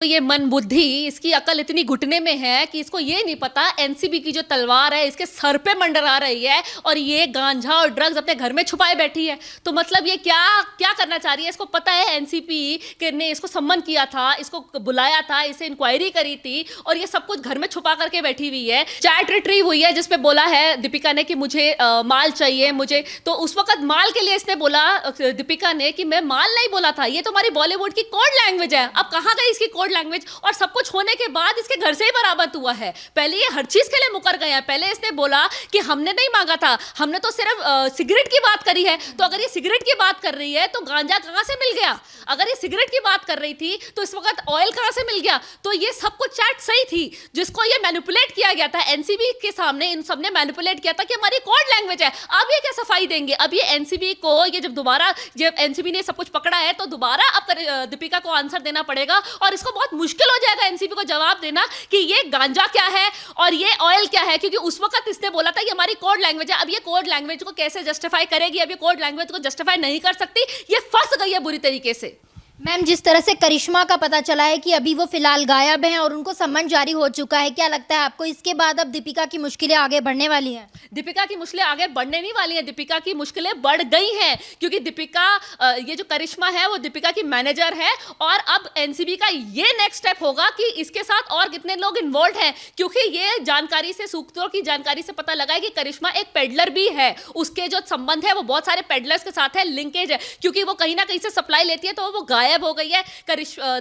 तो ये मन बुद्धि, इसकी अकल इतनी घुटने में है कि इसको ये नहीं पता एनसीबी की जो तलवार है इसके सर पे मंडरा रही है और ये गांजा और ड्रग्स अपने घर में छुपाए बैठी है। तो मतलब ये क्या क्या करना चाह रही है? इसको पता है एनसीबी के ने इसको सम्मन किया था, इसको बुलाया था, इसे इंक्वायरी करी थी और ये सब कुछ घर में छुपा करके बैठी हुई है। चैट रिट्रीव हुई है जिसपे बोला है दीपिका ने कि मुझे माल चाहिए मुझे। तो उस वक्त माल के लिए इसने बोला दीपिका ने कि मैं माल नहीं बोला था, ये तो हमारी बॉलीवुड की कोड लैंग्वेज है। अब कहाँ गई इसकी कोड लैंग्वेज? और सब कुछ होने के बाद इसके घर से ही बरामद हुआ है। पहले ये हर चीज के लिए मुकर गए हैं। पहले इसने बोला कि हमने नहीं मांगा था, हमने तो सिर्फ सिगरेट की बात करी है। तो अगर ये सिगरेट की बात कर रही है तो गांजा कहां से मिल गया? अगर ये सिगरेट की बात कर रही थी तो इस वक्त ऑयल कहां से मिल गया? तो ये सब कुछ चैट सही थी जिसको ये मैनिपुलेट किया गया था एनसीबी के सामने। इन सबने मैनिपुलेट किया था कि हमारी कोड लैंग्वेज है। अब ये क्या सफाई देंगे? अब ये एनसीबी को ये जब एनसीबी ने सब कुछ पकड़ा है तो दोबारा अब दीपिका को आंसर देना पड़ेगा और इसको बहुत मुश्किल हो जाएगा एनसीबी को जवाब देना कि ये गांजा क्या है और ये ऑयल क्या है, क्योंकि उस वक्त इसने बोला था कि हमारी कोड लैंग्वेज है। अब ये कोड लैंग्वेज को कैसे जस्टिफाई करेगी? अब ये कोड लैंग्वेज को जस्टिफाई नहीं कर सकती, ये फंस गई है बुरी तरीके से। मैम, जिस तरह से करिश्मा का पता चला है कि अभी वो फिलहाल गायब हैं और उनको सम्मन जारी हो चुका है, क्या लगता है आपको इसके बाद अब दीपिका की मुश्किलें आगे बढ़ने वाली हैं? दीपिका की मुश्किलें आगे बढ़ने नहीं वाली हैं, दीपिका की मुश्किलें बढ़ गई हैं क्योंकि दीपिका ये जो करिश्मा है वो दीपिका की मैनेजर है और अब एनसीबी का ये नेक्स्ट स्टेप होगा कि इसके साथ और कितने लोग इन्वॉल्व हैं, क्योंकि ये जानकारी से, सूत्रों की जानकारी से पता लगा है कि करिश्मा एक पेडलर भी है। उसके जो संबंध है वो बहुत सारे पेडलर्स के साथ है, लिंकेज है, क्योंकि वो कहीं ना कहीं से सप्लाई लेती है तो वो गायब हो गई है।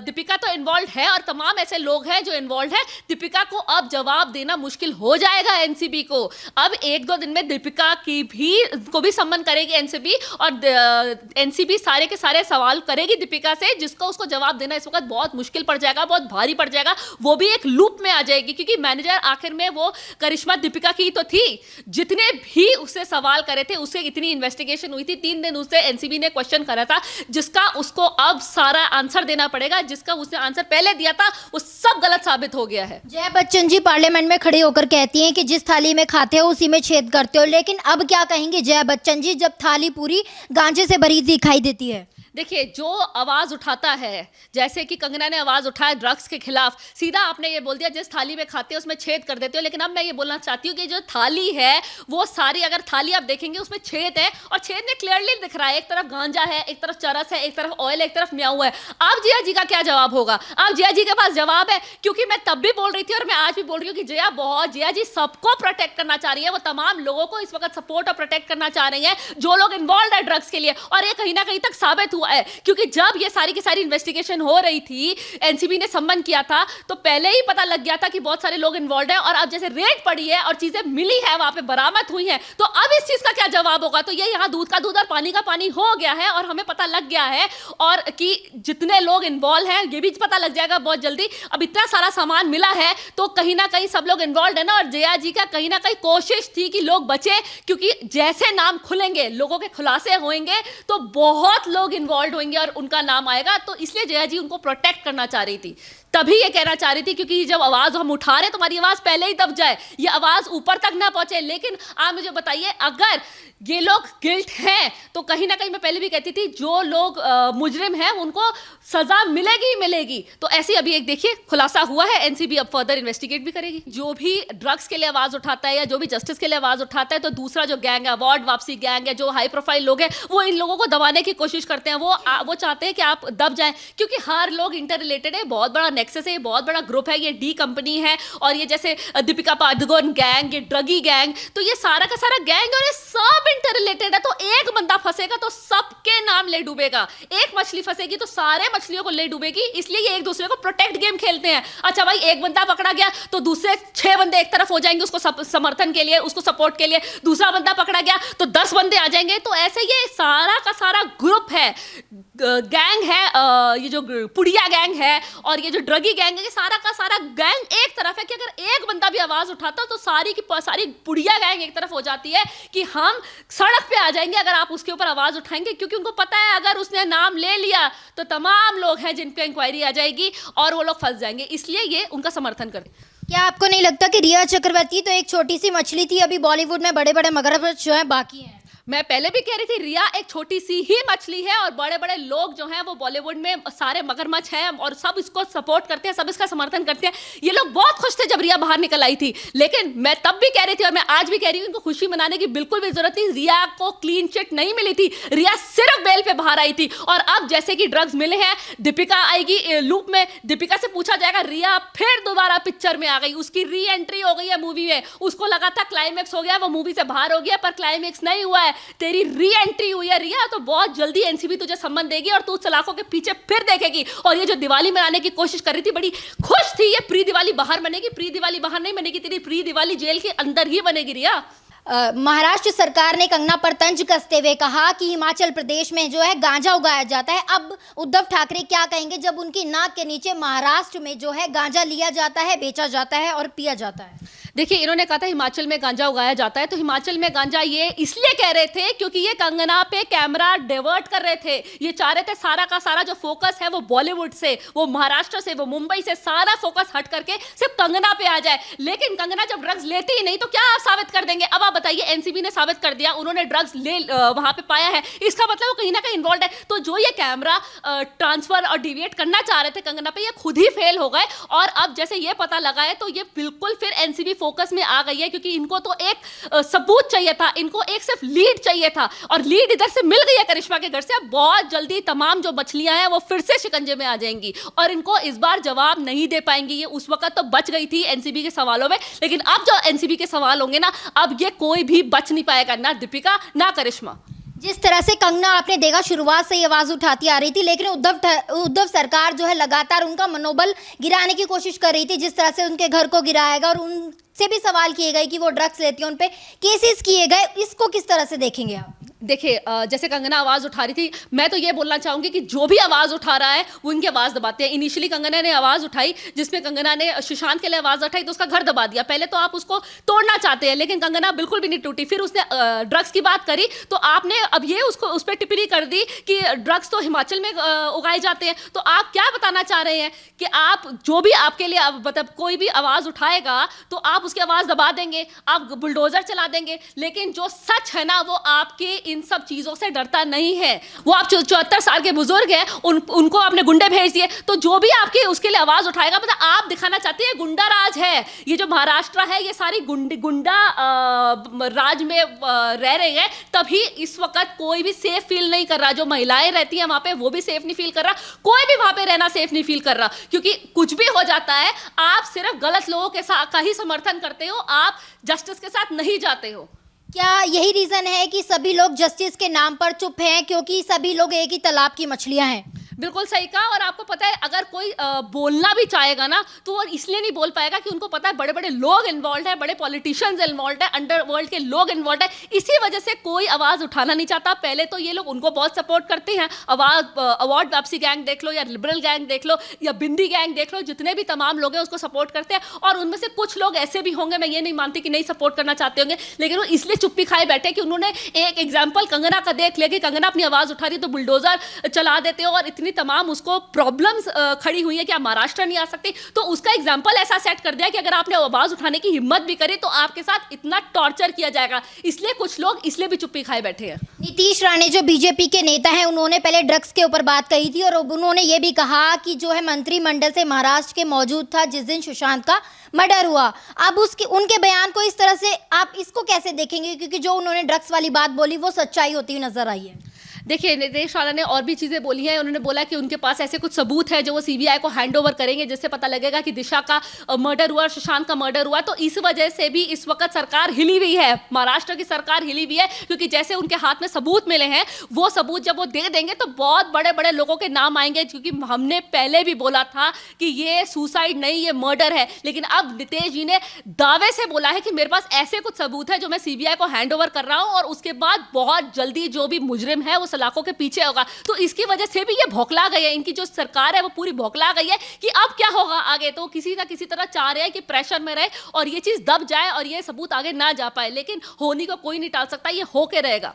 दीपिका तो इन्वॉल्व है और तमाम ऐसे लोग हैं जो इन्वॉल्व है। दीपिका को अब जवाब देना मुश्किल हो जाएगा एनसीबी को। अब एक दो दिन में दीपिका को भी सम्मन करेगी एनसीबी और एनसीबी सारे के सारे सवाल करेगी दीपिका से, जिसको उसको जवाब देना इस वक्त बहुत मुश्किल पड़ जाएगा, बहुत भारी पड़ जाएगा। वो भी एक लूप में आ जाएगी क्योंकि मैनेजर आखिर में वो करिश्मा दीपिका की तो थी। जितने भी उससे सवाल करे थे उससे इतनी इन्वेस्टिगेशन हुई थी, 3 दिन उससे एनसीबी ने क्वेश्चन करा था, जिसका उसको अब सारा आंसर देना पड़ेगा। जिसका उसने आंसर पहले दिया था वो सब गलत साबित हो गया है। जया बच्चन जी पार्लियामेंट में खड़ी होकर कहती हैं कि जिस थाली में खाते हो उसी में छेद करते हो, लेकिन अब क्या कहेंगी जया बच्चन जी जब थाली पूरी गांजे से भरी दिखाई देती है? देखिए, जो आवाज उठाता है, जैसे कि कंगना ने आवाज उठाया ड्रग्स के खिलाफ, सीधा आपने ये बोल दिया जिस थाली में खाते हो उसमें छेद कर देते हो। लेकिन अब मैं ये बोलना चाहती हूँ कि जो थाली है वो सारी, अगर थाली आप देखेंगे उसमें छेद है और छेद में क्लियरली दिख रहा है, एक तरफ गांजा है, एक तरफ चरस है, एक तरफ ऑयल, एक तरफ म्याऊ है। अब जया जी का क्या जवाब होगा? अब जया जी के पास जवाब है, क्योंकि मैं तब भी बोल रही थी और मैं आज भी बोल रही हूँ कि जया जी सबको प्रोटेक्ट करना चाह रही है। वो तमाम लोगों को इस वक्त सपोर्ट और प्रोटेक्ट करना चाह रही है जो लोग इन्वॉल्व है ड्रग्स के लिए, और ये कहीं ना कहीं तक साबित हुआ है क्योंकि जब ये सारी की सारी इन्वेस्टिगेशन हो रही थी, एनसीबी ने सम्मन किया था, तो पहले ही पता लग गया था कि बहुत सारे लोग इन्वॉल्व हैं। और अब जैसे रेड पड़ी है और चीजें मिली है, वहां पे बरामद हुई हैं, तो अब इस चीज का क्या जवाब होगा? तो ये यहाँ दूध का दूध और पानी का पानी हो गया है और हमें पता लग गया है, और कि जितने लोग इन्वॉल्व हैं ये भी पता लग जाएगा बहुत जल्दी। अब इतना सारा सामान मिला है तो कहीं ना कहीं सब लोग इन्वॉल्व है ना, और जया जी का कहीं ना कहीं कोशिश थी कि लोग बचे, क्योंकि जैसे नाम खुलेंगे, लोगों के खुलासे होंगे तो बहुत लोग इन्वॉल्व होंगे और उनका नाम आएगा। तो इसलिए जया जी उनको प्रोटेक्ट करना चाह रही थी, तभी ये कहना चाह रही थी, क्योंकि जब आवाज हम उठा रहे तुम्हारी आवाज पहले ही दब जाए, ये आवाज ऊपर तक ना पहुंचे। लेकिन आप मुझे बताइए, अगर ये लोग गिल्ट हैं तो कहीं ना कहीं, मैं पहले भी कहती थी, जो लोग मुजरिम हैं उनको सजा मिलेगी ही मिलेगी। तो ऐसे अभी एक देखिए खुलासा हुआ है, एनसीबी अब फर्दर इन्वेस्टिगेट भी करेगी। जो भी ड्रग्स के लिए आवाज उठाता है या जो भी जस्टिस के लिए आवाज उठाता है, तो दूसरा जो गैंग है, अवार्ड वापसी गैंग है, जो हाई प्रोफाइल लोग हैं, वो इन लोगों को दबाने की कोशिश करते हैं। वो चाहते हैं कि आप दब जाएं, क्योंकि हर लोग इंटर रिलेटेड है, बहुत बड़ा नेक्सस है, बहुत बड़ा ग्रुप है, ये डी कंपनी है। और ये जैसे दीपिका पादुकोण गैंग, ये ड्रगी गैंग, तो ये सारा का सारा गैंग और ये सब इंटर रिलेटेड है। तो एक बंदा फंसेगा तो सबके नाम ले डूबेगा, एक मछली फंसेगी तो सारे मछलियों को ले डूबेगी। इसलिए ये एक दूसरे को प्रोटेक्ट गेम खेलते हैं। अच्छा भाई, एक बंदा पकड़ा गया तो दूसरे 6 बंदे एक तरफ हो जाएंगे उसको समर्थन के लिए, उसको सपोर्ट के लिए। दूसरा बंदा पकड़ा गया तो 10 बंदे आ जाएंगे। तो ऐसे ये सारा का सारा ग्रुप है, गैंग है, ये जो पुड़िया गैंग है और ये जो ड्रगी गैंग है, ये सारा का सारा गैंग एक तरफ है कि अगर एक बंदा भी आवाज उठाता तो सारी की सारी पुड़िया गैंग एक तरफ हो जाती है कि हम सड़क पे आ जाएंगे अगर आप उसके ऊपर आवाज उठाएंगे, क्योंकि उनको पता है अगर उसने नाम ले लिया तो तमाम लोग हैं जिन पे इंक्वायरी आ जाएगी और वो लोग फंस जाएंगे। इसलिए ये उनका समर्थन करें। क्या आपको नहीं लगता कि रिया चक्रवर्ती तो एक छोटी सी मछली थी, अभी बॉलीवुड में बड़े बड़े मगरमच्छ जो है बाकी हैं? मैं पहले भी कह रही थी रिया एक छोटी सी ही मछली है और बड़े बड़े लोग जो हैं वो बॉलीवुड में सारे मगरमच्छ हैं और सब इसको सपोर्ट करते हैं, सब इसका समर्थन करते हैं। ये लोग बहुत खुश थे जब रिया बाहर निकल आई थी, लेकिन मैं तब भी कह रही थी और मैं आज भी कह रही हूँ इनको खुशी मनाने की बिल्कुल भी जरूरत नहीं। रिया को क्लीन चिट नहीं मिली थी, रिया सिर्फ बेल पे बाहर आई थी। और अब जैसे कि ड्रग्स मिले हैं, दीपिका आएगी लूप में, दीपिका से पूछा जाएगा रिया फिर दोबारा पिक्चर में आ गई, उसकी री एंट्री हो गई है मूवी में। उसको लगा था क्लाइमेक्स हो गया, वो मूवी से बाहर हो गया, पर क्लाइमेक्स नहीं हुआ है, तेरी री एंट्री हुई है रिया। तो बहुत जल्दी एनसीबी तुझे सम्मन देगी और तू सलाखों के पीछे फिर देखेगी। और ये जो दिवाली मनाने की कोशिश कर रही थी, बड़ी खुश थी, ये प्री दिवाली बाहर बनेगी, प्री दिवाली बाहर नहीं बनेगी, तेरी प्री दिवाली जेल के अंदर ही बनेगी रिया। महाराष्ट्र सरकार ने कंगना पर तंज कसते हुए कहा कि हिमाचल प्रदेश में जो है गांजा उगाया जाता है। अब उद्धव ठाकरे क्या कहेंगे जब उनकी नाक के नीचे महाराष्ट्र में जो है गांजा लिया जाता है, बेचा जाता है और पिया जाता है? देखिए, इन्होंने कहा था हिमाचल में गांजा उगाया जाता है, तो हिमाचल में गांजा ये इसलिए कह रहे थे क्योंकि ये कंगना पे कैमरा डाइवर्ट कर रहे थे। ये चाह रहे थे सारा का सारा जो फोकस है वो बॉलीवुड से, वो महाराष्ट्र से, वो मुंबई से सारा फोकस हट करके सिर्फ कंगना पे आ जाए। लेकिन कंगना जब ड्रग्स लेती ही नहीं तो क्या आप साबित कर देंगे? अब आप बताइए, एनसीबी ने साबित कर दिया, उन्होंने ड्रग्स ले वहां पे पाया है, इसका मतलब वो कहीं ना कहीं इन्वॉल्व है। तो जो ये कैमरा ट्रांसफर और डिविएट करना चाह रहे थे कंगना पे, ये खुद ही फेल हो गए। और अब जैसे ये पता लगा है तो ये बिल्कुल फिर एनसीबी फोकस में आ गई है, क्योंकि इनको तो एक सबूत चाहिए था, इनको एक सिर्फ लीड चाहिए था, और लीड इधर से मिल गई है करिश्मा के घर से। अब बहुत जल्दी तमाम जो मछलियां हैं वो फिर से शिकंजे में आ जाएंगी और इनको इस बार जवाब नहीं दे पाएंगी। ये उस वक्त तो बच गई थी एनसीबी के सवालों में, लेकिन अब जो एनसीबी के सवाल होंगे ना, अब ये कोई भी बच नहीं पाएगा, ना दीपिका ना करिश्मा। जिस तरह से कंगना आपने देखा शुरुआत से ही आवाज उठाती आ रही थी, लेकिन उद्धव सरकार जो है लगातार उनका मनोबल गिराने की कोशिश कर रही थी। जिस तरह से उनके घर को गिराएगा और उनसे भी सवाल किए गए कि वो ड्रग्स लेती हैं, उन पे केसेस किए गए, इसको किस तरह से देखेंगे आप? देखिए, जैसे कंगना आवाज उठा रही थी, मैं तो ये बोलना चाहूंगी कि जो भी आवाज उठा रहा है वो इनकी आवाज दबाते हैं। इनिशियली कंगना ने आवाज उठाई, जिसमें कंगना ने सुशांत के लिए आवाज उठाई तो उसका घर दबा दिया। पहले तो आप उसको तोड़ना चाहते हैं, लेकिन कंगना बिल्कुल भी नहीं टूटी। फिर उसने ड्रग्स की बात करी तो आपने अब ये उसको उस पर टिप्पणी कर दी कि ड्रग्स तो हिमाचल में उगाए जाते हैं। तो आप क्या बताना चाह रहे हैं कि आप जो भी आपके लिए मतलब कोई भी आवाज उठाएगा तो आप उसकी आवाज दबा देंगे, आप बुलडोजर चला देंगे। लेकिन जो सच है ना, वो आपके इन सब चीजों से डरता नहीं है। वो आप 74 साल के बुजुर्ग हैं, उनको आपने गुंडे भेज दिए, तो जो भी आपके उसके लिए आवाज उठाएगा, मतलब आप दिखाना चाहते हैं गुंडा राज है। ये जो महाराष्ट्र है, ये सारी गुंडा राज में रह रहे हैं, तभी इस वक्त कोई भी सेफ फील नहीं कर रहा। जो महिलाएं रहती हैं वहां पे, वो भी सेफ नहीं फील कर रहा, कोई भी वहां पे रहना सेफ नहीं फील कर रहा, क्योंकि कुछ भी हो जाता है, आप सिर्फ गलत लोगों के साथ का ही समर्थन करते हो, आप जस्टिस के साथ नहीं जाते हो। क्या यही रीजन है कि सभी लोग जस्टिस के नाम पर चुप हैं, क्योंकि सभी लोग एक ही तालाब की मछलियां हैं? बिल्कुल सही कहा। और आपको पता है, अगर कोई बोलना भी चाहेगा ना, तो वो इसलिए नहीं बोल पाएगा कि उनको पता है बड़े बड़े लोग इन्वॉल्व है, बड़े पॉलिटिशियंस इन्वॉल्व है, अंडरवर्ल्ड के लोग इन्वॉल्व है। इसी वजह से कोई आवाज उठाना नहीं चाहता। पहले तो ये लोग उनको बहुत सपोर्ट करते हैं, अवार्ड वापसी गैंग देख लो, या लिबरल गैंग देख लो, या बिंदी गैंग देख लो, जितने भी तमाम लोग हैं उसको सपोर्ट करते हैं। और उनमें से कुछ लोग ऐसे भी होंगे, मैं ये नहीं मानती कि नहीं सपोर्ट करना चाहते होंगे, लेकिन वो इसलिए चुप्पी खाए बैठे कि उन्होंने एक एग्जाम्पल कंगना का देख लिया कि कंगना अपनी आवाज उठा रही तो बुलडोजर चला देते हो, और इतनी तमाम उसको प्रॉब्लम्स खड़ी हुई है कि आप महाराष्ट्र नहीं आ सकते। तो उसका एग्जांपल ऐसा सेट कर दिया कि अगर आपने आवाज उठाने की हिम्मत भी करी तो आपके साथ इतना टॉर्चर किया जाएगा। इसलिए कुछ लोग इसलिए भी चुप्पी खाए बैठे हैं। नीतीश राणे जो बीजेपी के नेता हैं, उन्होंने पहले ड्रग्स के ऊपर बात कही थी और उन्होंने ये भी कहा कि जो है मंत्रिमंडल से महाराष्ट्र के मौजूद था जिस दिन सुशांत का मर्डर हुआ। अब उनके बयान को इस तरह से आप इसको कैसे देखेंगे, क्योंकि जो उन्होंने ड्रग्स वाली बात बोली वो सच्चाई होती हुई नजर आई है? देखिए, नीतीश राणे ने और भी चीज़ें बोली हैं। उन्होंने बोला कि उनके पास ऐसे कुछ सबूत है जो वो सीबीआई को हैंड ओवर करेंगे, जिससे पता लगेगा कि दिशा का मर्डर हुआ, सुशांत का मर्डर हुआ। तो इस वजह से भी इस वक्त सरकार हिली हुई है, महाराष्ट्र की सरकार हिली हुई है, क्योंकि जैसे उनके हाथ में सबूत मिले हैं, वो सबूत जब वो दे देंगे तो बहुत बड़े बड़े लोगों के नाम आएंगे। क्योंकि हमने पहले भी बोला था कि ये सुसाइड नहीं, ये मर्डर है, लेकिन अब नीतीश जी ने दावे से बोला है कि मेरे पास ऐसे कुछ सबूत है जो मैं सीबीआई को हैंड ओवर कर रहा हूँ, और उसके बाद बहुत जल्दी जो भी मुजरिम है वो सलाखों के पीछे होगा। तो इसकी वजह से भी ये भौखला गई है, इनकी जो सरकार है वो पूरी भौखला गई है कि अब क्या होगा आगे। तो किसी ना किसी तरह चाह रहे हैं कि प्रेशर में रहे और ये चीज दब जाए और ये सबूत आगे ना जा पाए, लेकिन होने को कोई नहीं टाल सकता, ये होके रहेगा।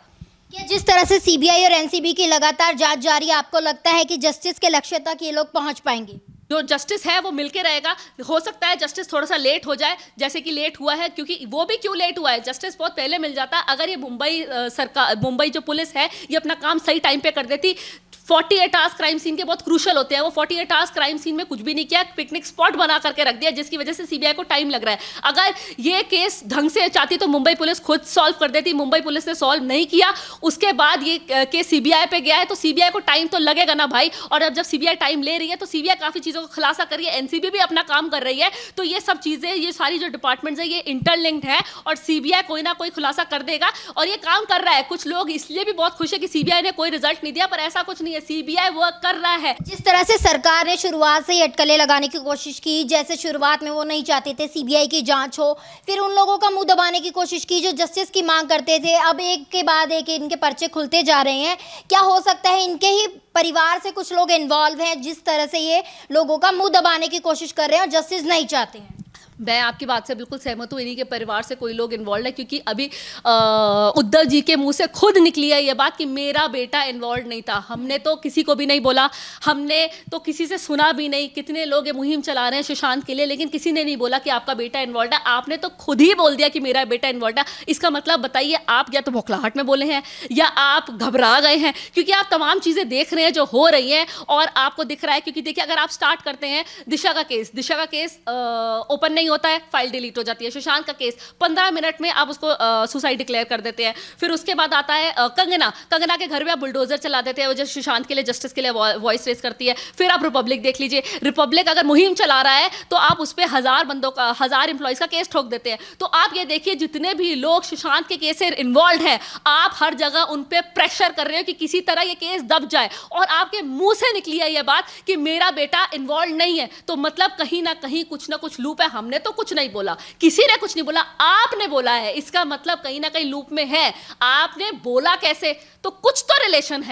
क्या जिस तरह से सीबीआई और एनसीबी की लगातार जांच जारी है, आपको लगता है कि जस्टिस के लक्ष्य तक ये लोग पहुंच पाएंगे? जो जस्टिस है वो मिलके रहेगा। हो सकता है जस्टिस थोड़ा सा लेट हो जाए, जैसे कि लेट हुआ है, क्योंकि वो भी क्यों लेट हुआ है, जस्टिस बहुत पहले मिल जाता। अगर ये मुंबई सरकार, मुंबई जो पुलिस है, ये अपना काम सही टाइम पे कर देती। 48 आवर्स क्राइम सीन के बहुत क्रूशल होते हैं, वो 48 आवर्स क्राइम सीन में कुछ भी नहीं किया, पिकनिक स्पॉट बना करके रख दिया, जिसकी वजह से सीबीआई को टाइम लग रहा है। अगर ये केस ढंग से चाहती तो मुंबई पुलिस खुद सॉल्व कर देती, मुंबई पुलिस ने सॉल्व नहीं किया। उसके बाद ये केस सीबीआई पे गया है, तो सीबीआई को टाइम तो लगेगा ना भाई। और अब जब सीबीआई टाइम ले रही है तो सीबीआई काफी चीजों को खुलासा कर रही है, एनसीबी भी अपना काम कर रही है। तो ये सब चीजें, ये सारी जो डिपार्टमेंट्स है, ये इंटरलिंक्ड है और सीबीआई कोई ना कोई खुलासा कर देगा और ये काम कर रहा है। कुछ लोग इसलिए भी बहुत खुश है कि सीबीआई ने कोई रिजल्ट नहीं दिया, पर ऐसा कुछ नहीं है, सीबीआई वर्क कर रहा है। जिस तरह से सरकार ने शुरुआत से ही अटकलें लगाने की कोशिश की, जैसे शुरुआत में वो नहीं चाहते थे सीबीआई की जांच हो, फिर उन लोगों का मुंह दबाने की कोशिश की जो जस्टिस की मांग करते थे, अब एक के बाद एक इनके पर्चे खुलते जा रहे हैं। क्या हो सकता है इनके ही परिवार से कुछ लोग इन्वॉल्व हैं, जिस तरह से ये लोगों का मुंह दबाने की कोशिश कर रहे हैं और जस्टिस नहीं चाहते हैं? मैं आपकी बात से बिल्कुल सहमत हूँ, इन्हीं के परिवार से कोई लोग इन्वॉल्व है, क्योंकि अभी उद्धव जी के मुंह से खुद निकली है ये बात कि मेरा बेटा इन्वॉल्व नहीं था। हमने तो किसी को भी नहीं बोला, हमने तो किसी से सुना भी नहीं। कितने लोग ये मुहिम चला रहे हैं सुशांत के लिए, लेकिन किसी ने नहीं बोला कि आपका बेटा इन्वॉल्व है। आपने तो खुद ही बोल दिया कि मेरा बेटा इन्वॉल्व है। इसका मतलब बताइए, आप या तो बौखलाहट में बोले हैं या आप घबरा गए हैं, क्योंकि आप तमाम चीज़ें देख रहे हैं जो हो रही हैं और आपको दिख रहा है। क्योंकि देखिए, अगर आप स्टार्ट करते हैं दिशा का केस ओपन नहीं होता है, फाइल डिलीट हो जाती है। सुशांत का केस 15 मिनट में आप उसको सुसाइड डिक्लेयर कर देते हैं। फिर उसके बाद आता है कंगना के घर में आप बुलडोजर चला देते हैं, वो जो सुशांत के लिए, जस्टिस के लिए वॉइस रेस करती है। फिर आप रिपब्लिक देख लीजिए, रिपब्लिक अगर मुहिम चला रहा है तो आप उस पर 1000 एम्प्लॉयज का केस ठोक देते हैं। तो आप ये देखिए, जितने भी लोग सुशांत के केस से इन्वॉल्व हैं, आप हर जगह उन पर प्रेशर कर रहे हो कि किसी तरह ये केस दब जाए, और आपके मुंह से निकली है ये बात कि मेरा बेटा इन्वॉल्व नहीं है। तो मतलब कहीं ना कुछ लूप है। हमने तो कुछ नहीं बोला, किसी ने कुछ नहीं बोला, आपने बोला है। इसका मतलब कहीं ना कहीं लूप में है। आपने बोला कैसे? तो कुछ तो रिलेशन है।